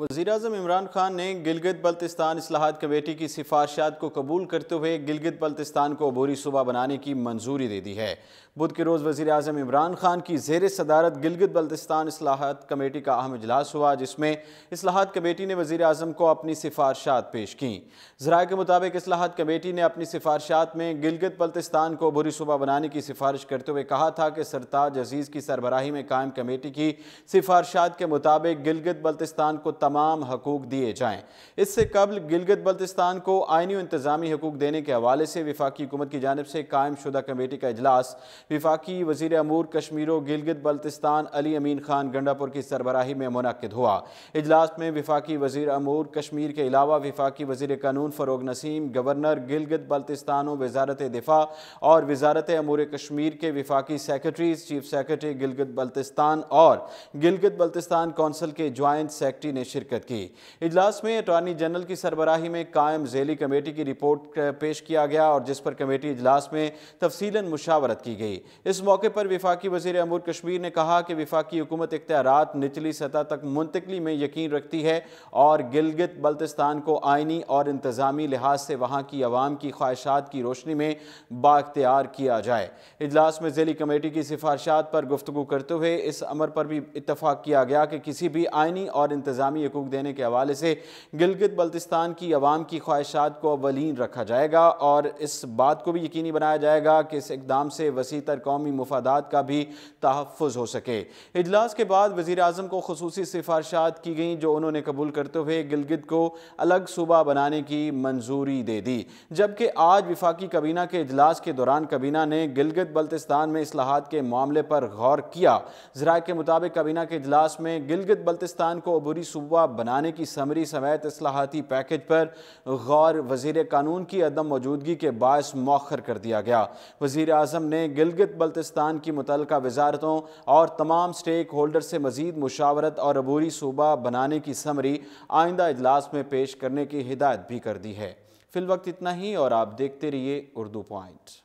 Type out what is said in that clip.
वज़ीर-ए-आज़म इमरान खान ने गिलगित बल्तिस्तान इस्लाहात कमेटी की सिफारिशात को कबूल करते हुए गिलगित बल्तिस्तान को अबूरी सूबा बनाने की मंजूरी दे दी है। बुध के रोज़ वज़ीर-ए-आज़म इमरान खान की ज़ेर सदारत गिलगित बल्तिस्तान इस्लाहात कमेटी का अहम इजलास हुआ, जिसमें इस्लाहात कमेटी ने वज़ीर-ए-आज़म को अपनी सिफारिशात पेश की। ज़राए के मुताबिक इस्लाहात कमेटी ने अपनी सिफारिशात में गिलगित बल्तिस्तान को अबूरी सूबा बनाने की सिफारिश करते हुए कहा था कि सरताज अजीज़ की सरबराही में कायम कमेटी की सिफारिशात के मुताबिक गिलगित बल्तिस्तान को तमाम हकूक दिए जाएं। इससे कबल गिलगित बल्तिस्तान को आइनी और इंतजामी हकूक देने के हवाले से वफाकी हुकूमत की जानिब से कायम शुदा कमेटी का इजलास वफाकी वज़ीर अमूर कश्मीर गिलगित बल्तिस्तान अली अमीन खान गंडापुर की सरबराही में मुनक्किद हुआ। इजलास में वफाकी वज़ीर अमूर कश्मीर के अलावा वफाकी वज़ीर कानून फ़रोग नसीम, गवर्नर गिलगित बल्तिस्तान, वज़ारत दिफा और वज़ारत अमूर कश्मीर के वफाकी secretaries, chief secretary Gilgit Baltistan और गिलगित बल्तिस्तान कौंसिल के ज्वाइंट सेक्रेटरी ने शिरकत की। इजलास में अटॉर्नी जनरल की सरबराही में कायम ज़ेली कमेटी की रिपोर्ट पेश किया गया और जिस पर कमेटी इजलास में तफसीलन मुशावरत की गई। इस मौके पर वफाकी वज़ीर अमूर कश्मीर ने कहा कि वफाकी हुकूमत इख्तियारात निचली सतह तक मुंतकली में यकीन रखती है और गिलगित बल्तिस्तान को आइनी और इंतजामी लिहाज से वहाँ की अवाम की ख्वाहिशात की रोशनी में बाख्तियार किया जाए। इजलास में ज़ेली कमेटी की सिफारिशात पर गुफ्तगू करते हुए इस अमर पर भी इत्तफाक किया गया कि किसी भी आइनी और इंतजामी हकूक देने के हवाले से गिलगित बल्तिस्तान की अवाम की ख्वाहिशात को अव्वलीन रखा जाएगा और इस बात को भी यकीनी बनाया जाएगा कि इस इक़दाम से वसीतर कौमी मुफादात का भी तहफ़्फ़ुज़ हो सके। इजलास के बाद वज़ीर-ए-आज़म को ख़ुसूसी सिफारिशात की गईं, जो उन्होंने कबूल करते हुए गिलगित को अलग सूबा बनाने की मंजूरी दे दी। जबकि आज वफाकी कबीना के इजलास के दौरान कबीना ने गिलगित बल्तिस्तान में इस्लाहात के मामले पर गौर किया। ज़राए के मुताबिक कबीना के इजलास में गिलगित बल्तिस्तान को अबूरी सूबा बनाने की समरी समेत इस्लाहाती पैकेज पर गौर वज़ीर कानून की अदम मौजूदगी के बायस मौखर कर दिया गया। वज़ीर-ए-आज़म ने गिलगित बल्तिस्तान की मुतल्लिका वज़ारतों और तमाम स्टेक होल्डर से मज़ीद मुशावरत और अबूरी सूबा बनाने की समरी आइंदा इजलास में पेश करने की हिदायत भी कर दी है। फिल वक्त इतना ही और आप देखते रहिए उर्दू पॉइंट।